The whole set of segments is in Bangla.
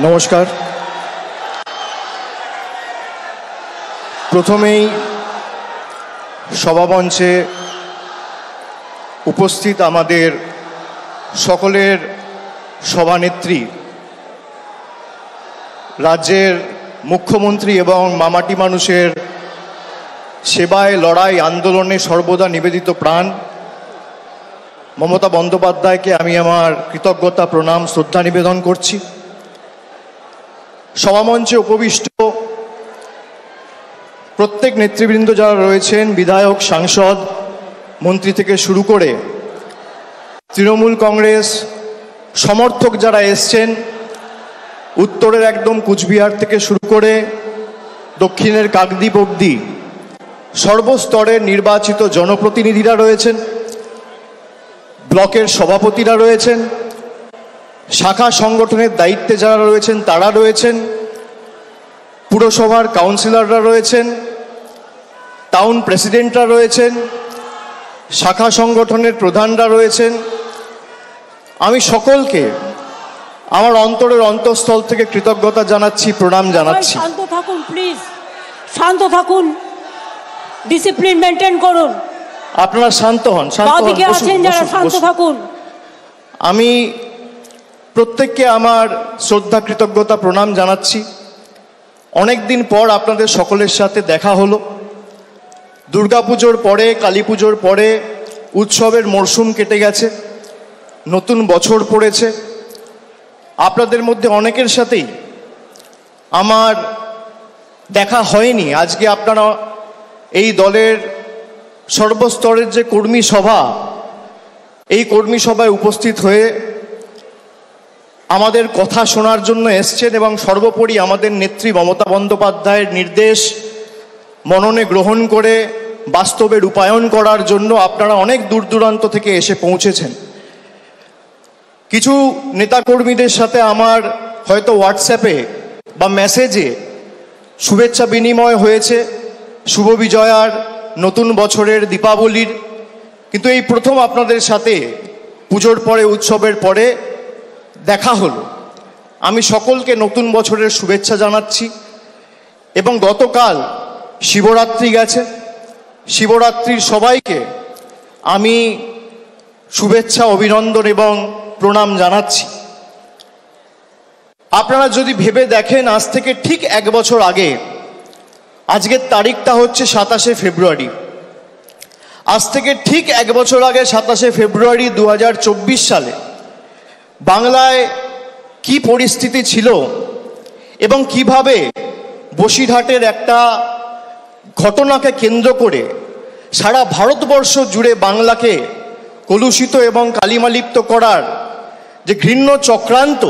নমস্কার। প্রথমেই সভামঞ্চে উপস্থিত আমাদের সকলের সভানেত্রী, রাজ্যের মুখ্যমন্ত্রী এবং মামাটি মানুষের সেবায় লড়াই আন্দোলনে সর্বদা নিবেদিত প্রাণ মমতা বন্দ্যোপাধ্যায়কে আমি আমার কৃতজ্ঞতা, প্রণাম, শ্রদ্ধা নিবেদন করছি। সভামঞ্চে উপবিষ্ট প্রত্যেক নেতৃবৃন্দ যারা রয়েছেন, বিধায়ক, সাংসদ, মন্ত্রী থেকে শুরু করে তৃণমূল কংগ্রেস সমর্থক যারা এসছেন, উত্তরের একদম কুচবিহার থেকে শুরু করে দক্ষিণের কাকদ্বীপ অবধি সর্বস্তরের নির্বাচিত জনপ্রতিনিধিরা রয়েছেন, ব্লকের সভাপতিরা রয়েছেন, শাখা সংগঠনের দায়িত্বে যারা রয়েছেন তারা রয়েছেন, পুরসভার কাউন্সিলররা রয়েছেন, টাউন প্রেসিডেন্টরা রয়েছেন, শাখা সংগঠনের প্রধানরা রয়েছেন। আমি সকলকে আমার অন্তরের অন্তঃস্থল থেকে কৃতজ্ঞতা জানাচ্ছি, প্রণাম জানাচ্ছি। শান্ত থাকুন প্লিজ, শান্ত থাকুন, ডিসিপ্লিন মেনটেন করুন। আপনারা শান্ত হন, শান্ত থাকুন। আমি প্রত্যেককে আমার শ্রদ্ধা, কৃতজ্ঞতা, প্রণাম জানাচ্ছি। অনেক দিন পর আপনাদের সকলের সাথে দেখা হলো। দুর্গাপুজোর পরে, কালী পুজোর পরে উৎসবের মরশুম কেটে গেছে, নতুন বছর পড়েছে। আপনাদের মধ্যে অনেকের সাথেই আমার দেখা হয়নি। আজকে আপনারা এই দলের সর্বস্তরের যে কর্মী সভা, এই কর্মী সভায় উপস্থিত হয়ে আমাদের কথা শোনার জন্য এসছেন এবং সর্বোপরি আমাদের নেত্রী মমতা বন্দ্যোপাধ্যায়ের নির্দেশ মননে গ্রহণ করে বাস্তবে রূপায়ণ করার জন্য আপনারা অনেক দূর দূরান্ত থেকে এসে পৌঁছেছেন। কিছু নেতাকর্মীদের সাথে আমার হয়তো হোয়াটসঅ্যাপে বা মেসেজে শুভেচ্ছা বিনিময় হয়েছে, শুভ বিজয়ার, নতুন বছরের, দীপাবলির, কিন্তু এই প্রথম আপনাদের সাথে পুজোর পরে, উৎসবের পরে দেখা হলো। আমি সকলকে নতুন বছরের শুভেচ্ছা জানাচ্ছি এবং গতকাল শিবরাত্রি গেছে, শিবরাত্রির সবাইকে আমি শুভেচ্ছা, অভিনন্দন এবং প্রণাম জানাচ্ছি। আপনারা যদি ভেবে দেখেন, আজ থেকে ঠিক 1 বছর আগে, আজকের তারিখটা হচ্ছে 27শে ফেব্রুয়ারি, আজ থেকে ঠিক 1 বছর আগে 27শে ফেব্রুয়ারি 2024 সালে বাংলায় কি পরিস্থিতি ছিল এবং কিভাবে বসিরহাটের একটা ঘটনাকে কেন্দ্র করে সারা ভারতবর্ষ জুড়ে বাংলাকে কলুষিত এবং কালিমালিপ্ত করার যে ঘৃণ্য চক্রান্ত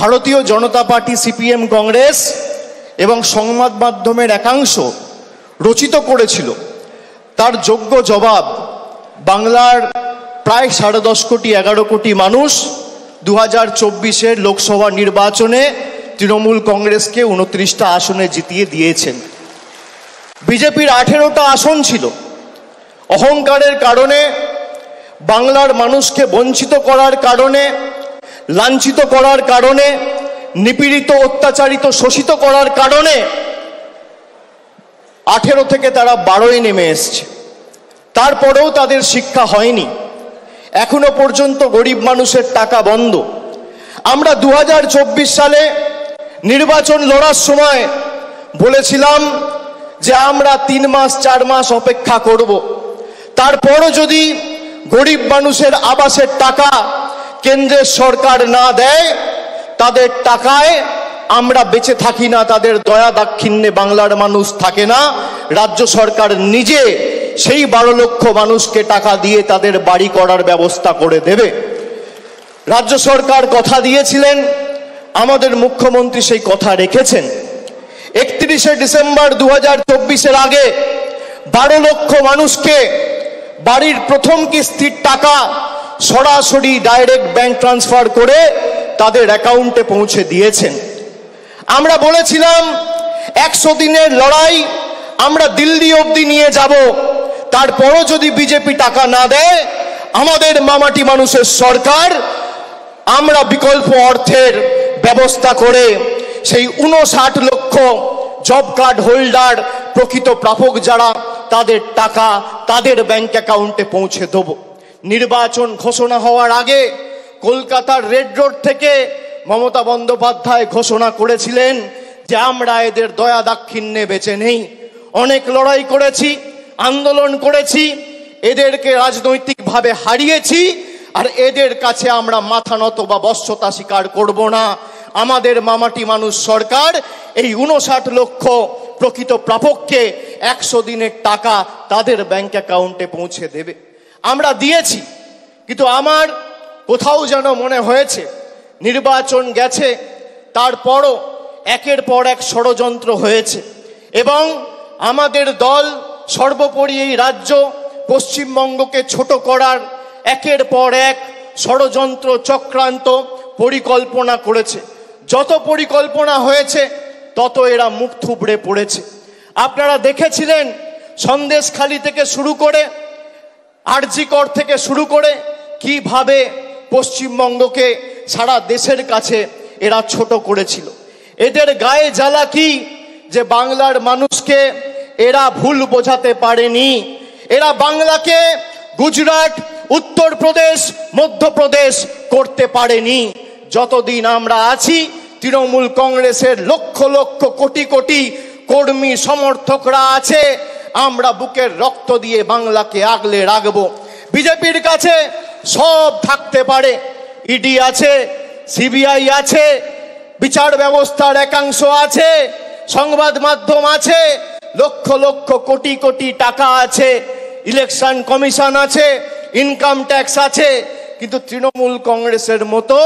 ভারতীয় জনতা পার্টি, সিপিএম, কংগ্রেস এবং সংবাদ মাধ্যমের একাংশ রচিত করেছিল, তার যোগ্য জবাব বাংলার প্রায় 10.5 কোটি, 11 কোটি মানুষ 2024-এর লোকসভা নির্বাচনে তৃণমূল কংগ্রেসকে 29টা আসনে জিতিয়ে দিয়েছেন। বিজেপির 18টা আসন ছিল। অহংকারের কারণে, বাংলার মানুষকে বঞ্চিত করার কারণে, লাঞ্ছিত করার কারণে, নিপীড়িত, অত্যাচারিত, শোষিত করার কারণে 18 থেকে তারা 12-এ নেমে এসছে। তারপরেও তাদের শিক্ষা হয়নি। এখনো পর্যন্ত গরিব মানুষের টাকা বন্ধ। আমরা 2024 সালে নির্বাচন লড়ার সময় বলেছিলাম যে আমরা 3 মাস 4 মাস অপেক্ষা করব, তারপরও যদি গরিব মানুষের আবাসের টাকা কেন্দ্রের সরকার না দেয়, তাদের টাকায় আমরা বেঁচে থাকি না, তাদের দয়া দাক্ষিণ্যে বাংলার মানুষ থাকে না। রাজ্য সরকার নিজে সেই 12 লক্ষ মানুষকে টাকা দিয়ে তাদের বাড়ি করার ব্যবস্থা করে দেবে। রাজ্য সরকার কথা দিয়েছিলেন, আমাদের মুখ্যমন্ত্রী সেই কথা রেখেছেন। 31শে ডিসেম্বর 2024-এর আগে 12 লক্ষ মানুষকে বাড়ির প্রথম কিস্তির টাকা সরাসরি ডাইরেক্ট ব্যাংক ট্রান্সফার করে তাদের অ্যাকাউন্টে পৌঁছে দিয়েছেন। আমরা বলেছিলাম 100 দিনের লড়াই আমরা দিল্লি অবধি নিয়ে যাব, তারপরও যদি বিজেপি টাকা না দেয়, আমাদের মামাটি মানুষের সরকার আমরা বিকল্প অর্থের ব্যবস্থা করে সেই 59 লক্ষ জব কার্ড হোল্ডার প্রকৃত প্রাপক যারা তাদের টাকা তাদের ব্যাংক অ্যাকাউন্টে পৌঁছে দেব। নির্বাচন ঘোষণা হওয়ার আগে কলকাতার রেড রোড থেকে মমতা বন্দ্যোপাধ্যায় ঘোষণা করেছিলেন যে আমরা এদের দয়া দাক্ষিণ্যে বেঁচে নেই। অনেক লড়াই করেছি, আন্দোলন করেছি, এদেরকে রাজনৈতিকভাবে হারিয়েছি, আর এদের কাছে আমরা মাথা নত বা বশ্যতা স্বীকার করব না। আমাদের মামাটি মানুষ সরকার এই 59 লক্ষ প্রকৃত প্রাপককে 100 দিনের টাকা তাদের ব্যাংক অ্যাকাউন্টে পৌঁছে দেবে। আমরা দিয়েছি, কিন্তু আমার কোথাও যেন মনে হয়েছে নির্বাচন গেছে, তারপরও একের পর এক ষড়যন্ত্র হয়েছে এবং আমাদের দল সর্বোপরি এই রাজ্য পশ্চিমবঙ্গকে ছোট করার একের পর এক ষড়যন্ত্র চক্রান্ত পরিকল্পনা করেছে। যত পরিকল্পনা হয়েছে তত এরা মুখ থুবড়ে পড়েছে। আপনারা দেখেছিলেন সন্দেশখালী থেকে শুরু করে আরজিকর থেকে শুরু করে কিভাবে পশ্চিমবঙ্গকে সারা দেশের কাছে এরা ছোট করেছিল। এদের গায়ে জ্বালা কি যে বাংলার মানুষকে এরা ভুল বোঝাতে পারেনি। এরা বাংলাকে গুজরাট, উত্তরপ্রদেশ, মধ্যপ্রদেশ করতে পারেনি। যতদিন আমরা আছি তৃণমূল কংগ্রেসের লক্ষ লক্ষ কোটি কোটি কর্মী সমর্থকরা আছে, আমরা বুকের রক্ত দিয়ে বাংলাকে আগলে রাখবো। বিজেপির কাছে সব থাকতে পারে, ইডি আছে, সিবিআই আছে, বিচার ব্যবস্থার একাংশ আছে, সংবাদ মাধ্যম আছে, লক্ষ লক্ষ কোটি কোটি টাকা আছে, ইলেকশন কমিশন আছে, ইনকাম ট্যাক্স আছে, কিন্তু তৃণমূল কংগ্রেসের মতো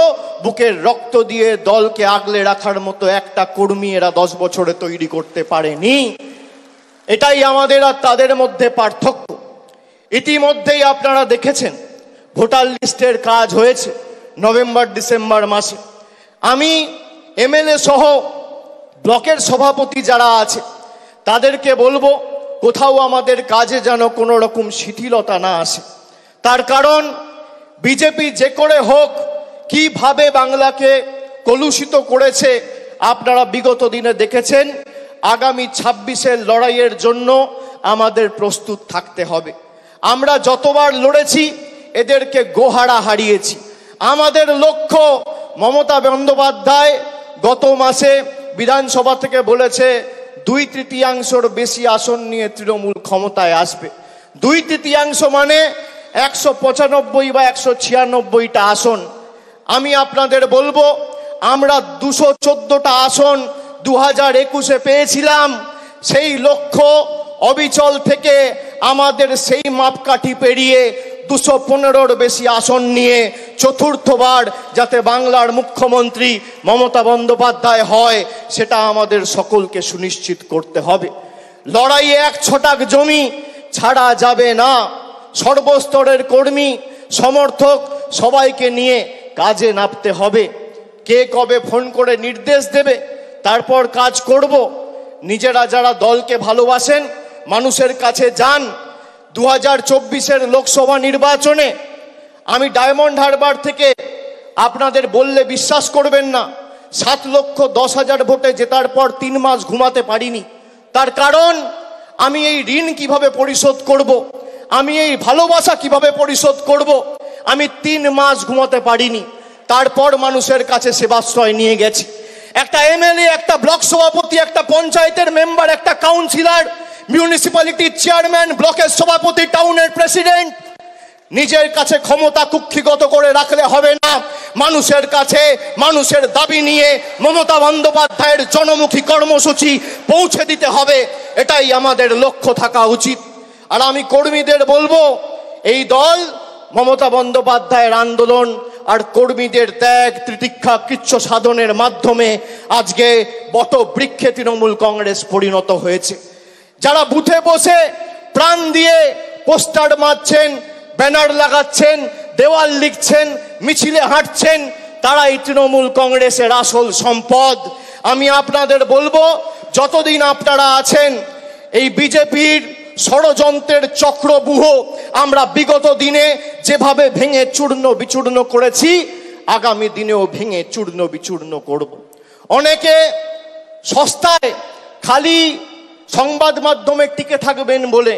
বুকের রক্ত দিয়ে দলকে আগলে রাখার মতো একটা কর্মী এরা 10 বছরে তৈরি করতে পারেনি। এটাই আমাদের আর তাদের মধ্যে পার্থক্য। ইতিমধ্যেই আপনারা দেখেছেন ভোটার লিস্টের কাজ হয়েছে নভেম্বর ডিসেম্বর মাসে। আমি এমএলএ সহ ব্লকের সভাপতি যারা আছে তাদেরকে বলবো কোথাও আমাদের কাজে যেন কোনো রকম শিথিলতা না আসে। তার কারণ বিজেপি যে করে হোক কিভাবে বাংলাকে কলুষিত করেছে আপনারা বিগত দিনে দেখেছেন। আগামী 26-এর লড়াইয়ের জন্য আমাদের প্রস্তুত থাকতে হবে। আমরা যতবার লড়েছি এদেরকে গোহারা হারিয়েছি। আমাদের লক্ষ্য, মমতা বন্দ্যোপাধ্যায় গত মাসে বিধানসভা থেকে বলেছে 2/3 বেশি আসন নিয়ে তৃণমূল ক্ষমতায় আসবে। 2/3 মানে 195 বা 196টা আসন। আমি আপনাদের বলবো আমরা 214টা আসন 2021-এ পেয়েছিলাম। সেই লক্ষ্য অবিচল থেকে আমাদের সেই মাপকাঠি পেরিয়ে 215-র বেশি আসন নিয়ে চতুর্থবার যাতে বাংলার মুখ্যমন্ত্রী মমতা বন্দ্যোপাধ্যায় হয় সেটা আমাদের সকলকে সুনিশ্চিত করতে হবে। লড়াইয়ে 1 ছটাক জমি ছাড়া যাবে না। সর্বস্তরের কর্মী সমর্থক সবাইকে নিয়ে কাজে নামতে হবে। কে কবে ফোন করে নির্দেশ দেবে তারপর কাজ করব। নিজেরা যারা দলকে ভালোবাসেন মানুষের কাছে যান। 2024-এর লোকসভা নির্বাচনে আমি ডায়মন্ড হারবার থেকে আপনাদের বললে বিশ্বাস করবেন না 7,10,000 ভোটে জেতার পর 3 মাস ঘুমাতে পারিনি। তার কারণ আমি এই ঋণ কিভাবে পরিশোধ করব, আমি এই ভালোবাসা কিভাবে পরিশোধ করব, আমি 3 মাস ঘুমাতে পারিনি। তারপর মানুষের কাছে সেবাশ্রয় নিয়ে গেছি। একটা এমএলএ, একটা ব্লক সভাপতি, একটা পঞ্চায়েতের মেম্বার, একটা কাউন্সিলর, মিউনিসিপ্যালিটির চেয়ারম্যান, ব্লকের সভাপতি, টাউনের প্রেসিডেন্ট নিজের কাছে ক্ষমতা কুক্ষিগত করে রাখলে হবে না। মানুষের কাছে মানুষের দাবি নিয়ে মমতা বন্দ্যোপাধ্যায়ের জনমুখী কর্মসূচি পৌঁছে দিতে হবে। এটাই আমাদের লক্ষ্য থাকা উচিত। আর আমি কর্মীদের বলবো এই দল মমতা বন্দ্যোপাধ্যায়ের আন্দোলন আর কর্মীদের ত্যাগ তিতিক্ষা কৃচ্ছ সাধনের মাধ্যমে আজকে বটবৃক্ষে তৃণমূল কংগ্রেস পরিণত হয়েছে। যারা বুথে বসে প্রাণ দিয়ে পোস্টার মারছেন, ব্যানার লাগাচ্ছেন, দেওয়াল লিখছেন, মিছিলে হাঁটছেন, তারাই তৃণমূল কংগ্রেসের আসল সম্পদ। আমি আপনাদের বলবো যতদিন আপনারা আছেন এই বিজেপির ষড়যন্ত্রের চক্রব্যূহ আমরা বিগত দিনে যেভাবে ভেঙে চূর্ণ বিচূর্ণ করেছি আগামী দিনেও ভেঙে চূর্ণ বিচূর্ণ করব। অনেকে সস্তায় খালি সংবাদ মাধ্যমে টিকে থাকবেন বলে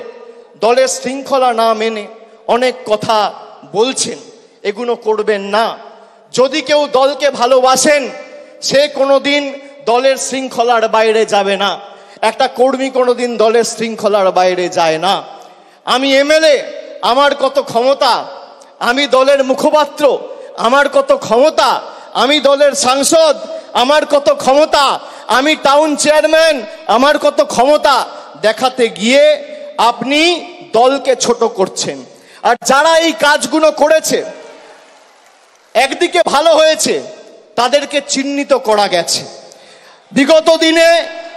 দলের শৃঙ্খলা না মেনে অনেক কথা বলছেন, এগুলো করবেন না। যদি কেউ দলকে ভালোবাসেন সে কোনোদিন দলের শৃঙ্খলার বাইরে যাবে না। একটা কর্মী কোনোদিন দলের শৃঙ্খলার বাইরে যায় না। আমি এমএলএ, আমার কত ক্ষমতা, আমি দলের মুখপাত্র, আমার কত ক্ষমতা, আমি দলের সাংসদ, আমার কত ক্ষমতা, আমি টাউন চেয়ারম্যান, আমার কত ক্ষমতা দেখাতে গিয়ে আপনি দলকে ছোট করছেন। আর যারা এই কাজগুলো করেছে, একদিকে ভালো হয়েছে, তাদেরকে চিহ্নিত করা গেছে। বিগত দিনে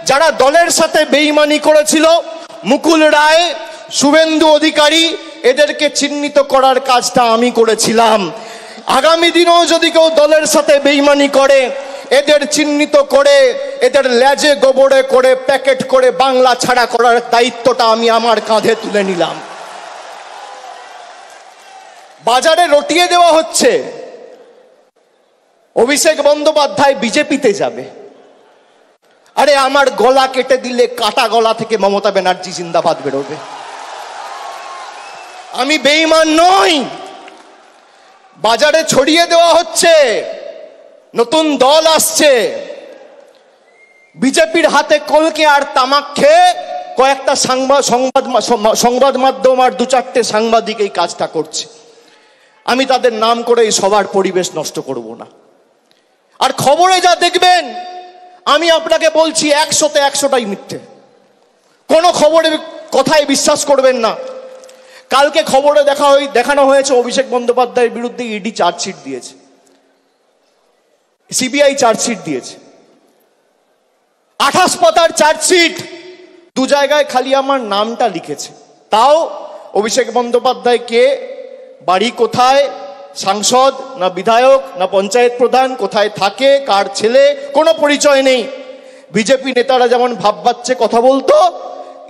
যারা দলের সাথে বেইমানি করেছিল, মুকুল রায়, শুভেন্দু অধিকারী, এদেরকে চিহ্নিত করার কাজটা আমি করেছিলাম। আগামী দিনেও যদি কেউ দলের সাথে বেইমানি করে, এদের চিহ্নিত করে এদের লেজে গোবরে করে প্যাকেট করে বাংলা ছাড়া করার দায়িত্বটা আমি আমার কাঁধে তুলে নিলাম। বাজারে রটিয়ে দেওয়া হচ্ছে অভিষেক বন্দ্যোপাধ্যায় বিজেপিতে যাবে। আরে আমার গলা কেটে দিলে কাটা গলা থেকে মমতা ব্যানার্জি জিন্দাবাদ বেরোবে। আমি বেঈমান নই। বাজারে ছড়িয়ে দেওয়া হচ্ছে নতুন দল আসছে, বিজেপির হাতে কলকে আর তামাক খেয়ে কয়েকটা সংবাদ মাধ্যম আর দু চারটে সাংবাদিক এই কাজটা করছে। আমি তাদের নাম করে এই সবার পরিবেশ নষ্ট করব না। আর খবরে যা দেখবেন, আমি আপনাকে বলছি 100তে 100টাই মিথ্যে। কোনো খবরের কথায় বিশ্বাস করবেন না। কালকে খবরে দেখানো হয়েছে অভিষেক বন্দ্যোপাধ্যায়ের বিরুদ্ধে ইডি চার্জশিট দিয়েছে, সিবিআই চার্জশিট দিয়েছে, 28 পাতার চার্জশিট। দু জায়গায় খালি আমার নামটা লিখেছে। তাও অভিষেক বন্দ্যোপাধ্যায় কে, বাড়ি কোথায়, সাংসদ না বিধায়ক না পঞ্চায়েত প্রধান, কোথায় থাকে, কার ছেলে, কোনো পরিচয় নেই। বিজেপি নেতারা যেমন ভাববাচ্ছে কথা বলতো,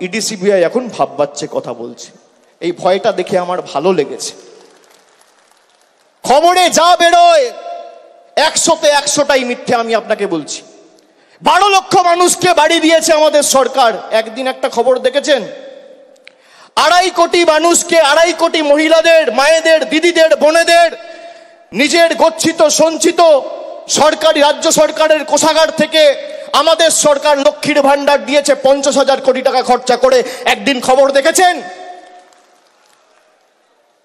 ইডি সিবিআই এখন ভাববাচ্ছে কথা বলছে। এই ভয়টা দেখে আমার ভালো লেগেছে। খবরে যা বেরোয় 100তে 100টাই মিথ্যে, আমি আপনাকে বলছি। 12 লক্ষ মানুষকে বাড়ি দিয়েছে আমাদের সরকার। একদিন একটা খবর দেখেছেন? 2.5 কোটি মানুষকে, 2.5 কোটি মহিলাদের, মায়েদের, দিদিদের, বোনেদের নিজের গচ্ছিত সঞ্চিত সরকারি রাজ্য সরকারের কোষাগার থেকে আমাদের সরকার লক্ষ্মীর ভান্ডার দিয়েছে 50,000 কোটি টাকা খরচা করে। একদিন খবর দেখেছেন?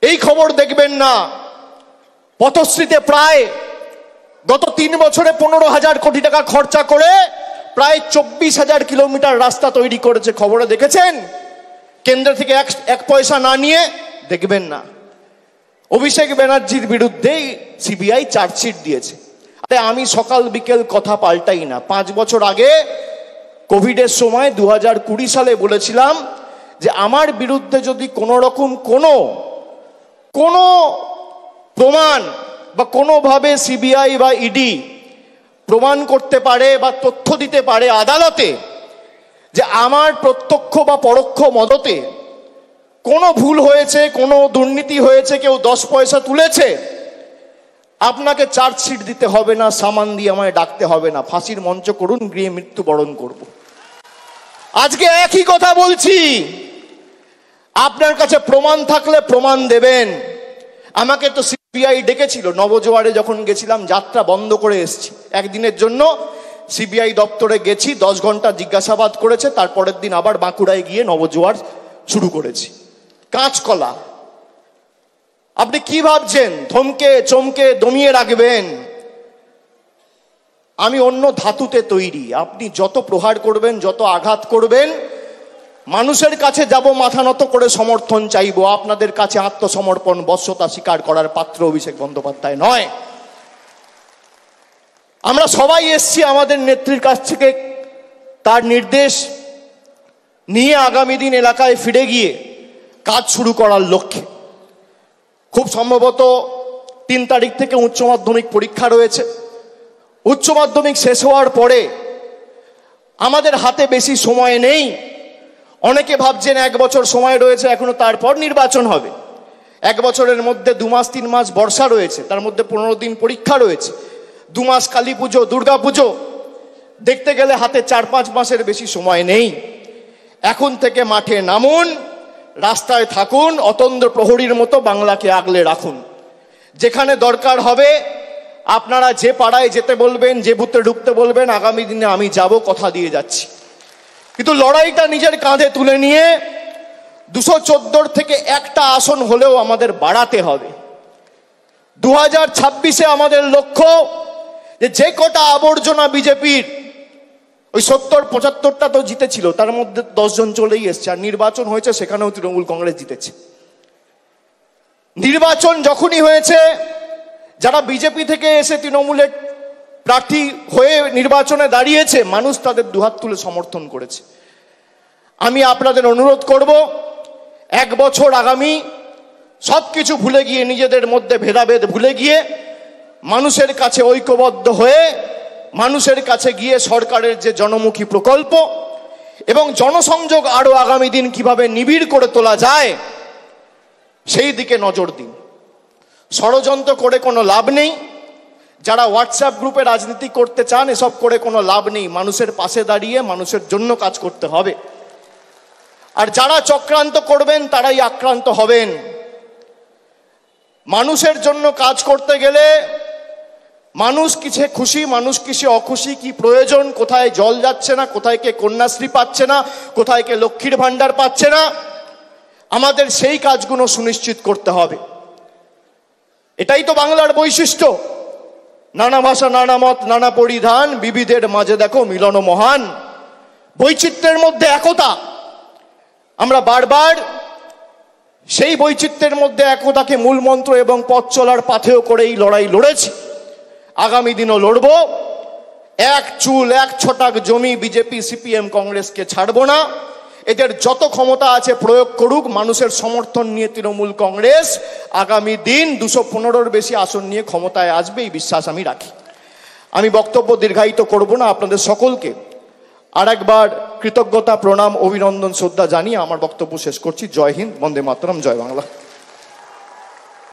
এই খবর দেখবেন না। পথশ্রীতে প্রায় গত 3 বছরে 15,000 কোটি টাকা খরচা করে প্রায় 24,000 কিলোমিটার রাস্তা তৈরি করেছে। খবরে দেখেছেন? কেন্দ্র থেকে এক পয়সা না নিয়ে দেখবেন না। অভিষেক ব্যানার্জির বিরুদ্ধে সিবিআই চার্জশিট দিয়েছে। আরে আমি সকাল বিকেল কথা পাল্টাই না। 5 বছর আগে কোভিডের সময় 2020 সালে বলেছিলাম যে আমার বিরুদ্ধে যদি কোনো রকম কোনো প্রমাণ বা কোনোভাবে সিবিআই বা ইডি প্রমাণ করতে পারে বা তথ্য দিতে পারে আদালতে যে আমার প্রত্যক্ষ বা পরোক্ষ মদতে কোনো ভুল হয়েছে, কোনো দুর্নীতি হয়েছে, কেউ 10 পয়সা তুলেছে, আপনাকে চার্জশিট দিতে হবে না, সামান দিয়ে আমায় ডাকতে হবে না, ফাঁসির মঞ্চ করুন, গৃহে মৃত্যুবরণ করব। আজকে একই কথা বলছি। আপনার কাছে প্রমাণ থাকলে প্রমাণ দেবেন। আমাকে তো সিবিআই ডেকেছিল নবজোয়ারে, যখন গেছিলাম যাত্রা বন্ধ করে এসেছি একদিনের জন্য। সিবিআই দপ্তরে গেছি, 10 ঘন্টা জিজ্ঞাসাবাদ করেছে। তারপরের দিন আবার বাঁকুড়ায় গিয়ে নবজোয়ার শুরু করেছি। কাঁচকলা। আপনি কি ভাবছেন থমকে চমকে দমিয়ে রাখবেন? আমি অন্য ধাতুতে তৈরি। আপনি যত প্রহার করবেন, যত আঘাত করবেন, মানুষের কাছে যাব মাথা নত করে সমর্থন চাইবো। আপনাদের কাছে আত্মসমর্পণ, বশ্যতা স্বীকার করার পাত্র অভিষেক বন্দ্যোপাধ্যায় নয়। আমরা সবাই এসছি আমাদের নেত্রীর কাছ থেকে তার নির্দেশ নিয়ে আগামী দিন এলাকায় ফিরে গিয়ে কাজ শুরু করার লক্ষ্যে। খুব সম্ভবত 3 তারিখ থেকে উচ্চ মাধ্যমিক পরীক্ষা রয়েছে। উচ্চ মাধ্যমিক শেষ হওয়ার পরে আমাদের হাতে বেশি সময় নেই। অনেকে ভাবছেন 1 বছর সময় রয়েছে এখনো, তারপর নির্বাচন হবে। এক বছরের মধ্যে 2 মাস 3 মাস বর্ষা রয়েছে, তার মধ্যে 15 দিন পরীক্ষা রয়েছে, 2 মাস কালী পুজো, দুর্গা পুজো, দেখতে গেলে হাতে 4-5 মাসের বেশি সময় নেই। এখন থেকে মাঠে নামুন, রাস্তায় থাকুন, অতন্দ্র প্রহরীর মতো বাংলাকে আগলে রাখুন। যেখানে দরকার হবে আপনারা যে পাড়ায় যেতে বলবেন, যে বুথে ঢুকতে বলবেন, আগামী দিনে আমি যাব, কথা দিয়ে যাচ্ছি। কিন্তু লড়াইটা নিজের কাঁধে তুলে নিয়ে 214 থেকে একটা আসন হলেও আমাদের বাড়াতে হবে। 2026-এ আমাদের লক্ষ্য যে কটা আবর্জনা বিজেপির, ওই 70-75টা তো জিতেছিল, তার মধ্যে 10 জন চলেই এসছে, আর নির্বাচন হয়েছে সেখানেও তৃণমূল কংগ্রেস জিতেছে। নির্বাচন যখনই হয়েছে, যারা বিজেপি থেকে এসে তৃণমূলের প্রার্থী হয়ে নির্বাচনে দাঁড়িয়েছে, মানুষ তাদের দুহাত তুলে সমর্থন করেছে। আমি আপনাদের অনুরোধ করব, 1 বছর আগামী সবকিছু ভুলে গিয়ে, নিজেদের মধ্যে ভেদাভেদ ভুলে গিয়ে, মানুষের কাছে ঐক্যবদ্ধ হয়ে, মানুষের কাছে গিয়ে সরকারের যে জনমুখী প্রকল্প এবং জনসংযোগ আরো আগামী দিন কিভাবে নিবিড় করে তোলা যায় সেই দিকে নজর দিন। ষড়যন্ত্র করে কোনো লাভ নেই। যারা হোয়াটসঅ্যাপ গ্রুপে রাজনীতি করতে চান, এসব করে কোনো লাভ নেই। মানুষের পাশে দাঁড়িয়ে মানুষের জন্য কাজ করতে হবে। আর যারা চক্রান্ত করবেন তারাই আক্রান্ত হবেন। মানুষের জন্য কাজ করতে গেলে মানুষ কিসে খুশি, মানুষ কিসে অখুশি, কি প্রয়োজন, কোথায় জল যাচ্ছে না, কোথায় কে কন্যাশ্রী পাচ্ছে না, কোথায় কে লক্ষ্মীর ভাণ্ডার পাচ্ছে না, আমাদের সেই কাজগুলো সুনিশ্চিত করতে হবে। এটাই তো বাংলার বৈশিষ্ট্য। নানা ভাষা, নানা মত, নানা পরিধান, বিবিধের মাঝে দেখো মিলন মহান। বৈচিত্র্যের মধ্যে একতা। আমরা বারবার সেই বৈচিত্র্যের মধ্যে একতাকে মূল মন্ত্র এবং পথ চলার পাথেয় করে এই লড়াই লড়েছি, আগামী দিনও লড়ব। এক চুল এক ছটাক জমি বিজেপি সিপিএম কংগ্রেসকে ছাড়বো না। এদের যত ক্ষমতা আছে প্রয়োগ করুক। মানুষের সমর্থন নিয়ে তৃণমূল কংগ্রেস আগামী দিন 215-র বেশি আসন নিয়ে ক্ষমতায় আসবে, এই বিশ্বাস আমি রাখি। আমি বক্তব্য দীর্ঘায়িত করব না। আপনাদের সকলকে আরেকবার কৃতজ্ঞতা, প্রণাম, অভিনন্দন, শ্রদ্ধা জানিয়ে আমার বক্তব্য শেষ করছি। জয় হিন্দ, বন্দে মাতরম, জয় বাংলা।